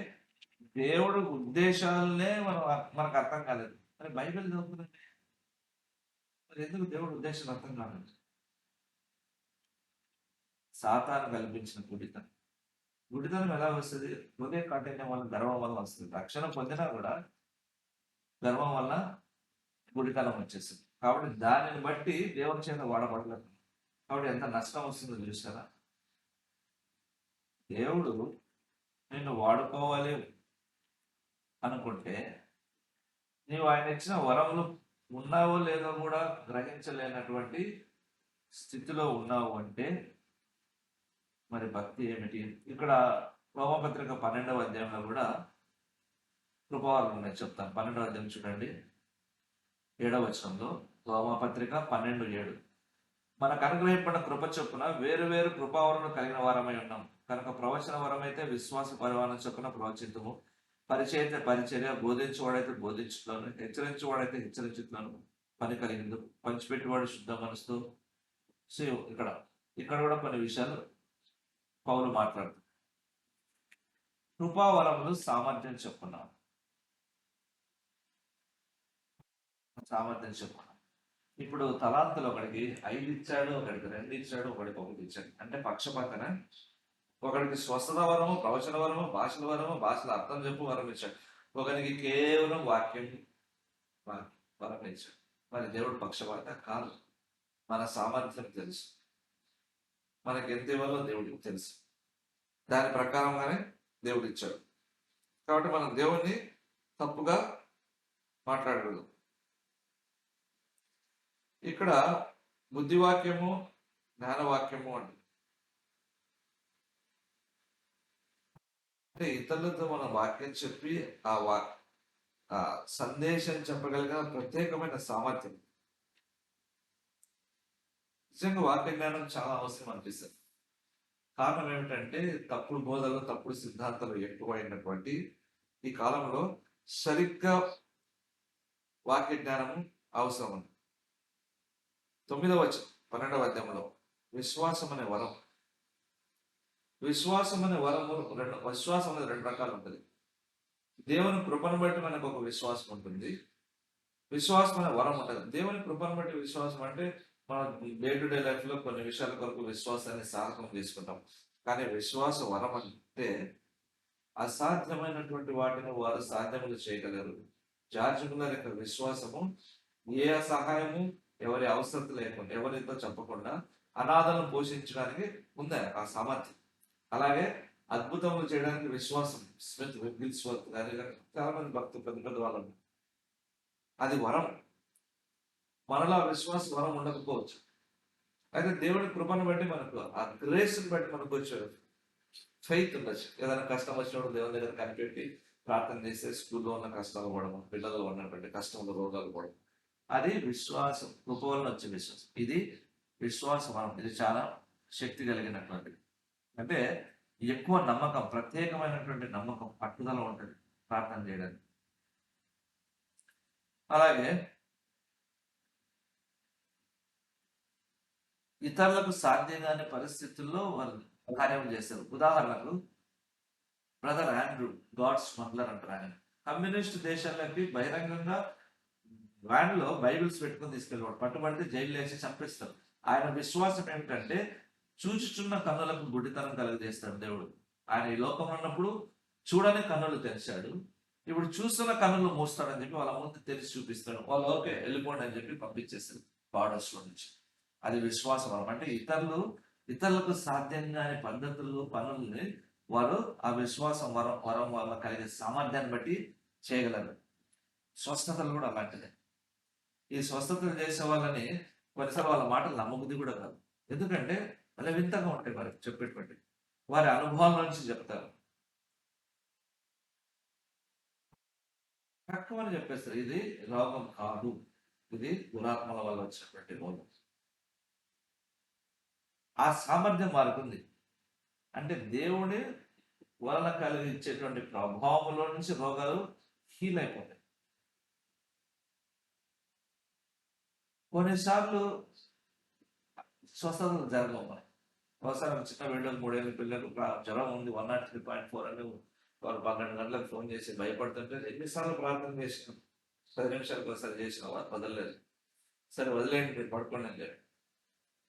A: దేవుడు ఉద్దేశాలనే మనకు అర్థం కాలేదు. మరి బైబిల్ చదువుతుందంటే మరి ఎందుకు దేవుడు ఉద్దేశం అర్థం కాలేదు? సాతాను కల్పించిన గుడితనం ఎలా వస్తుంది? హృదయ కాఠిన్యం వల్ల, గర్వం వల్ల వస్తుంది. రక్షణ పొందినా కూడా గర్వం వల్ల గుడితనం వచ్చేస్తుంది. కాబట్టి దానిని బట్టి దేవుని చేత వాడబడలేదు. కాబట్టి ఎంత నష్టం వస్తుందో చూసారా? దేవుడు నిన్ను వాడుకోవాలి అనుకుంటే నీవు ఆయన ఇచ్చిన వరములు ఉన్నావో లేదో కూడా గ్రహించలేనటువంటి స్థితిలో ఉన్నావు అంటే మరి భక్తి ఏమిటి? ఇక్కడ రోమపత్రిక 12వ అధ్యాయంలో కూడా కృపవరాలు ఉన్నాయి, చెప్తాను. 12వ అధ్యాయం చూడండి, 7వ వచనంలో. రోమపత్రిక 12:7, మనకు అనుగ్రహింపడిన కృప చొప్పున వేరు వేరు కృపావరములు కలిగిన వారమై ఉన్నాం కనుక ప్రవచన వరం అయితే విశ్వాస పరిమాణం చొప్పున ప్రవచించము, పరిచయ పరిచర్య, బోధించేవాడైతే బోధించుట్లను, హెచ్చరించేవాడైతే హెచ్చరించుట్లను పని కలిగింది, పంచిపెట్టేవాడు శుద్ధ మనసుతో. సో ఇక్కడ కూడా కొన్ని విషయాలు పౌలు మాట్లాడుతారు. కృపావరములు సామర్థ్యం చెప్పుకున్నాం. ఇప్పుడు తలాంతులు ఒకడికి 5 ఇచ్చాడు, ఒకడికి 2 ఇచ్చాడు, ఒకడికి 1 ఇచ్చాడు. అంటే పక్షపాతన ఒకడికి స్వస్థత వరము, ప్రవచన వరము, భాషల అర్థం చెప్పు వరం ఇచ్చాడు. ఒకరికి కేవలం వాక్యం వరం ఇచ్చాడు. మరి దేవుడు పక్షపాత కాదు. మన సామర్థ్యం తెలుసు, మనకి ఎంత ఇవ్వాలో దేవుడికి తెలుసు. దాని ప్రకారంగానే దేవుడు ఇచ్చాడు. కాబట్టి మనం దేవుణ్ణి తప్పుగా మాట్లాడకూడదు. ఇక్కడ బుద్ధివాక్యము, జ్ఞానవాక్యము అంటే ఇతరులతో మనం వాక్యం చెప్పి ఆ సందేశం చెప్పగలిగిన ప్రత్యేకమైన సామర్థ్యం. నిజంగా వాక్య జ్ఞానం చాలా అవసరం అనిపిస్తుంది. కారణం ఏమిటంటే తప్పుడు బోధలు, తప్పుడు సిద్ధాంతాలు ఎక్కువైనటువంటి ఈ కాలంలో సరిగ్గా వాక్య జ్ఞానము అవసరం ఉంది. 9వ వచనం 12వ అధ్యాయంలో విశ్వాసం అనే వరం. విశ్వాసం అనేది 2 రకాలు ఉంటుంది. దేవుని కృపను బట్టి మనకు ఒక విశ్వాసం ఉంటుంది, విశ్వాసం అనే వరం ఉంటుంది. దేవుని కృపను బట్టి విశ్వాసం అంటే మనం డే టు డే లైఫ్ లో కొన్ని విషయాల కొరకు విశ్వాసాన్ని సాధకం తీసుకుంటాం. కానీ విశ్వాస వరం అంటే అసాధ్యమైనటువంటి వాటిని వారు సాధ్యములు చేయగలరు. జార్జ్ మిల్లర్ యొక్క విశ్వాసము ఏ సహాయము, ఎవరి అవసరం లేకుండా, ఎవరితో చెప్పకుండా అనాథలను పోషించడానికి ఉంది ఆ సామర్థ్యం. అలాగే అద్భుతములు చేయడానికి విశ్వాసం. స్మిత్ విగ్గిల్స్వర్త్ గారి చాలా మంది భక్తులు, పెద్ద పెద్ద వాళ్ళు, అది వరం. మనలో విశ్వాస వరం ఉండకపోవచ్చు. అయితే దేవుడి కృపను బట్టి మనకు, ఆ గ్రేస్ని బట్టి మనకు వచ్చాడు. ఫెయిత్ ఉండొచ్చు. ఏదైనా కష్టం వచ్చినప్పుడు దేవుని దగ్గర కనిపెట్టి ప్రార్థన చేస్తే స్కూల్లో ఉన్న కష్టాలు పడము, పిల్లలు ఉన్నటువంటి కష్టంలో రోగాలు పడము. అది విశ్వాసం, కృప వలన వచ్చే విశ్వాసం. ఇది విశ్వాసం. ఇది చాలా శక్తి కలిగినటువంటిది. అంటే ఎక్కువ నమ్మకం, ప్రత్యేకమైనటువంటి నమ్మకం, పట్టుదల ఉంటుంది ప్రార్థన చేయడానికి. అలాగే ఇతరులకు సాధ్యం కాని పరిస్థితుల్లో వాళ్ళు కార్యం చేస్తారు. ఉదాహరణకు బ్రదర్ ఆండ్రూ, గాడ్ స్మగ్లర్ అంటారు ఆయన. కమ్యూనిస్ట్ దేశాలకి బహిరంగంగా వ్యాన్ లో బైబిల్స్ పెట్టుకుని తీసుకెళ్ళివాడు. పట్టుబడితే జైలు వేసి చంపిస్తారు. ఆయన విశ్వాసం ఏమిటంటే చూచుచున్న కన్నులకు గుడ్డితనం కలుగజేస్తాడు దేవుడు. ఆయన ఈ లోకంలో ఉన్నప్పుడు చూడని కన్నులు తెరిచాడు, ఇప్పుడు చూస్తున్న కన్నులు మూస్తాడని చెప్పి వాళ్ళ ముందు తెలిసి చూపిస్తాడు. వాళ్ళు ఓకే వెళ్ళిపోండి అని చెప్పి పంపించేస్తారు బార్డర్స్ లో నుంచి. అది విశ్వాసం. అంటే ఇతరులకు సాధ్యం కాని పద్ధతులు, పనుల్ని వారు ఆ విశ్వాసం వరం వల్ల కలిగే సామర్థ్యాన్ని బట్టి చేయగలరు. స్వస్థతలు కూడా అలాంటిదే. ఈ స్వస్థతలు చేసే వాళ్ళని కొన్నిసార్లు వాళ్ళ మాటలు నమ్మబుద్ధి కూడా కాదు. ఎందుకంటే వాళ్ళ వింతగా ఉంటాయి వారికి చెప్పేటువంటి, వారి అనుభవాల నుంచి చెప్తారు. తక్కువని చెప్పేస్తారు, ఇది రోగం కాదు, ఇది దురాత్మల వల్ల వచ్చినటువంటి రోగం. ఆ సామర్థ్యం వారికి ఉంది. అంటే దేవుని వలన కలిగించేటువంటి ప్రభావంలో నుంచి రోగాలు హీల్ అయిపోతాయి. కొన్నిసార్లు స్వస్థతలు జరగవు. ఒకసారి చిన్న వీళ్ళకి 3 ఏళ్ళ పిల్లలు జ్వరం ఉంది, 103.4 అని వారు 12 గంటలకు ఫోన్ చేసి భయపడుతుంటే ఎన్నిసార్లు ప్రార్థన చేసినాం, 10 నిమిషాలకు ఒకసారి చేసినా వదలలేదు. సరే వదిలేయండి, మీరు పడుకోండి అని చెప్పి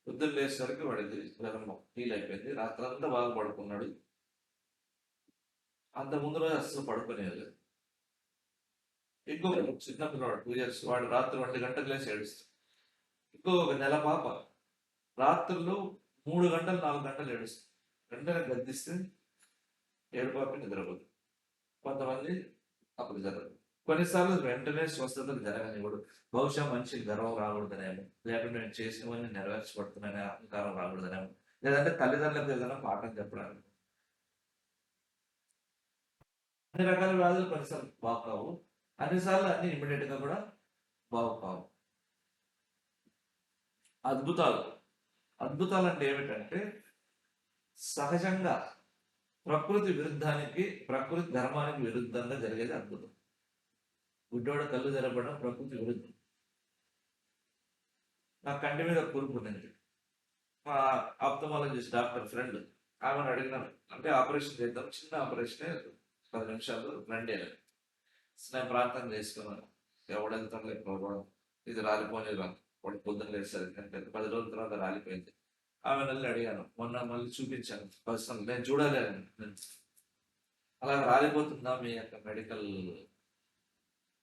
A: పొద్దున్న లేచేసరికి వాడిది జ్వరం హీల్ అయిపోయింది. రాత్రంతా బాగా పడుకున్నాడు. అంత ముందు రోజు అస్సలు పడుకునేది. ఇంకొక చిన్న పిల్లవాడు 2 years, వాడు రాత్రి 2 గంటలు లేచి ఏడుస్తాడు. ఇంకొక నెల పాప రాత్రులు 3 గంటలు 4 గంటలు ఏడుస్తుంది. వెంటనే గద్దిస్తే ఏడుపాపి నిద్రపోతుంది. కొంతమంది అప్పుడు జరగదు. కొన్నిసార్లు వెంటనే స్వస్థతలు జరగనివ్వడు. బహుశా మనిషి గర్వం రాకూడదనేమో, లేకపోతే నేను చేసినవన్నీ నెరవేర్చబడుతున్నానే అహంకారం రాకూడదనేమో, లేదంటే తల్లిదండ్రులకు ఏదైనా పాఠం చెప్పడానికి. అన్ని రకాల వ్యాధులు కొన్నిసార్లు బాగు కావు, అన్నిసార్లు అన్ని ఇమీడియట్ గా కూడా బాగు కావు. అద్భుతాలు అంటే ఏమిటంటే సహజంగా ప్రకృతి ధర్మానికి విరుద్ధంగా జరిగేది అద్భుతం. గుడ్డోడ కళ్ళు తెరపడం ప్రకృతి విరుద్ధం. నా కంటి మీద కురుపు ఉంది. మా ఆప్థమాలజిస్ట్ డాక్టర్ ఫ్రెండ్ ఆమెను అడిగినాను, అంటే ఆపరేషన్ చేద్దాం, చిన్న ఆపరేషనే, 10 నిమిషాలు రండి అని. నేను ప్రార్థన చేసుకున్నాను, ఎవడెళ్తాం లేకపోవడం, ఇది రాలిపోని వాడు పొద్దున్న లేసరికి అంటే 10 రోజుల తర్వాత రాలిపోయింది. ఆమె నల్లి అడిగాను, మొన్న మళ్ళీ చూపించాను పర్సనల్, నేను చూడాలి. అలా రాలిపోతుందా మీ యొక్క మెడికల్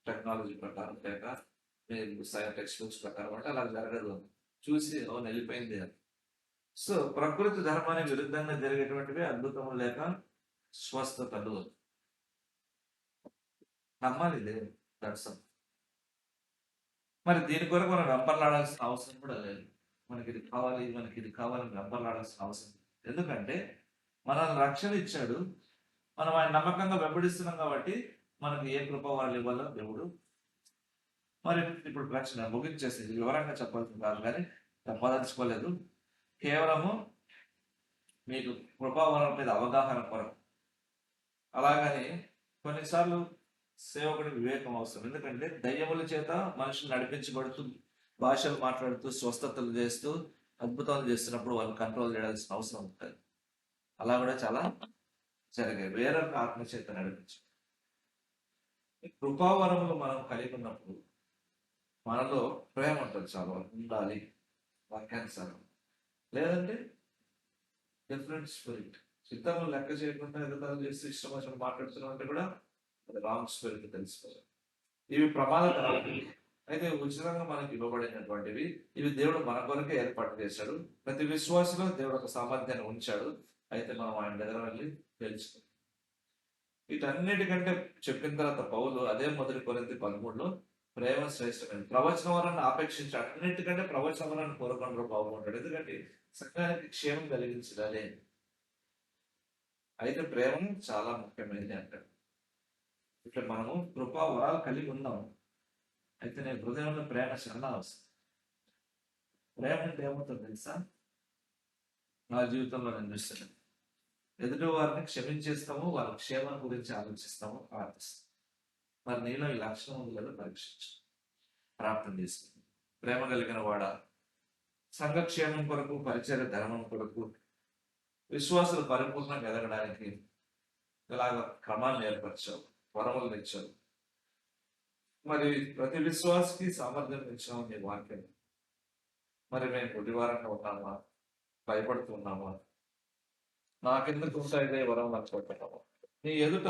A: టెక్నాలజీ ప్రకారం, లేక మీ టెక్స్ట్ బుక్స్ ప్రకారం అంటే అలా జరగదు. చూసి వెళ్ళిపోయింది అని. సో ప్రకృతి ధర్మానికి విరుద్ధంగా జరిగేటువంటివి అద్భుతము లేక స్వస్థతలు. నమ్మాలి దేవుడు, దర్శనం. మరి దీని కొరకు మనం వెంపర్లాడాల్సిన అవసరం కూడా లేదు. మనకి ఇది కావాలి వెంపర్లాడాల్సిన అవసరం. ఎందుకంటే మనల్ని రక్షణ ఇచ్చాడు, మనం ఆయన నమ్మకంగా వెంబడిస్తున్నాం కాబట్టి మనకు ఏ కృప వాళ్ళు ఇవ్వాలో దేవుడు. మరి ఇప్పుడు ప్రశ్న ముగించేసి వివరంగా చెప్పాల్సింది కాదు, కానీ చెప్పదలుచుకోలేదు. కేవలము మీకు కృపావరం మీద అవగాహన కొరకు. అలాగని కొన్నిసార్లు సేవకుడికి వివేకం అవసరం. ఎందుకంటే దయ్యముల చేత మనుషులు నడిపించబడుతూ, భాషలు మాట్లాడుతూ, స్వస్థతలు చేస్తూ, అద్భుతాలు చేస్తున్నప్పుడు వాళ్ళు కంట్రోల్ చేయాల్సిన అవసరం ఉంటుంది. అలా కూడా చాలా జరిగాయి. వేరొక ఆత్మ చేత నడిపించు. కృపావరములు మనం కలిగి ఉన్నప్పుడు మనలో ప్రేమ ఉంటుంది, చాలా ఉండాలి, వాక్యానుసారం. లేదంటే డిఫరెంట్ స్పిరిట్, చిత్తము లెక్క చేయకుండా ఎదుగుదల చేసి ఇష్టం వచ్చిన మాట్లాడుతున్నాం అంటే కూడా అది రాంగ్ స్పిరిట్ తెలుసుకోవాలి. ఇవి ప్రమాదకరాలు. అయితే ఉచితంగా మనకి ఇవ్వబడినటువంటివి, ఇవి దేవుడు మన కొరకే ఏర్పాటు చేశాడు. ప్రతి విశ్వాసంలో దేవుడు ఒక సామర్థ్యాన్ని ఉంచాడు. అయితే మనం ఆయన దగ్గర వెళ్ళి తెలుసుకోవాలి. వీటన్నిటికంటే చెప్పిన తర్వాత పౌలు అదే 1 కొరింథీ 13లో ప్రేమ శ్రేష్టమైన ప్రవచన వలన ఆపేక్షించి అన్నిటికంటే ప్రవచన వలన కోరుకుంటూ బాగుంటాడు. ఎందుకంటే సంఘానికి క్షేమం కలిగించాలి. అయితే ప్రేమ చాలా ముఖ్యమైనది అంటాడు. ఇట్లా మనము కృపా వరాలు కలిగి ఉన్నాం. అయితే నేను హృదయంలో ప్రేమ చాలా అవసరం. ప్రేమ అంటే ఏమవుతుంది తెలుసా? నా జీవితంలో నేను చూస్తున్నాను, ఎదుటి వారిని క్షమించేస్తాము, వాళ్ళ క్షేమం గురించి ఆలోచిస్తాము, ప్రార్థిస్తాము. మరి నీలో ఈ లక్షణం ఉంది లేదా పరీక్షించు, ప్రార్థన చేసుకుంది. ప్రేమ కలిగిన వాడ సంఘక్షేమం కొరకు, పరిచయ ధర్మం కొరకు, విశ్వాసులు పరిపూర్ణంగా ఎదగడానికి ఇలాగ క్రమాన్ని ఏర్పరచావు, వరములు తెచ్చావు. మరి ప్రతి విశ్వాసకి సామర్థ్యం ఇచ్చావు నీ వాక్యం. మరి మేము గుడివారంగా ఉన్నామా? భయపడుతున్నామా? నాకెందుకు ఉంటాయిదే వరం అనుకుంటున్నామా? నీ ఎదుట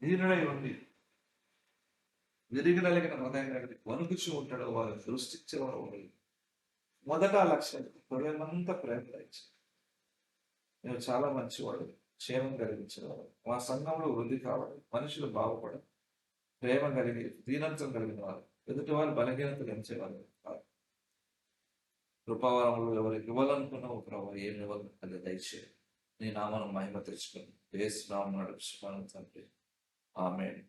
A: దీనుడై ఉంది, విరిగినలిగిన హృదయం కలిగి వణుకుచూ ఉంటాడు, వారు దృష్టించేవారు ఉండదు. మొదట ఆ లక్ష్యం హృదయమంతా ప్రేమ దయచి, నేను చాలా మంచివాడు, క్షేమం కలిగించేవాడు, మా సంఘంలో వృద్ధి కావాలి, మనుషులు బాగుపడాలి, ప్రేమ కలిగి దీనంతం కలిగిన వారు, ఎదుటి వారు బలహీనతలు ఎంచేవారు కాదు. కృపావరములు ఎవరికి ఇవ్వాలనుకున్నావు ప్రభావ, ఏమి ఇవ్వాలి అది దయచేయి. నీ నామను మహిమ తెచ్చుకొని ఏసు నామమున నడుచుకున్నాను తండ్రి. ఆమేన్.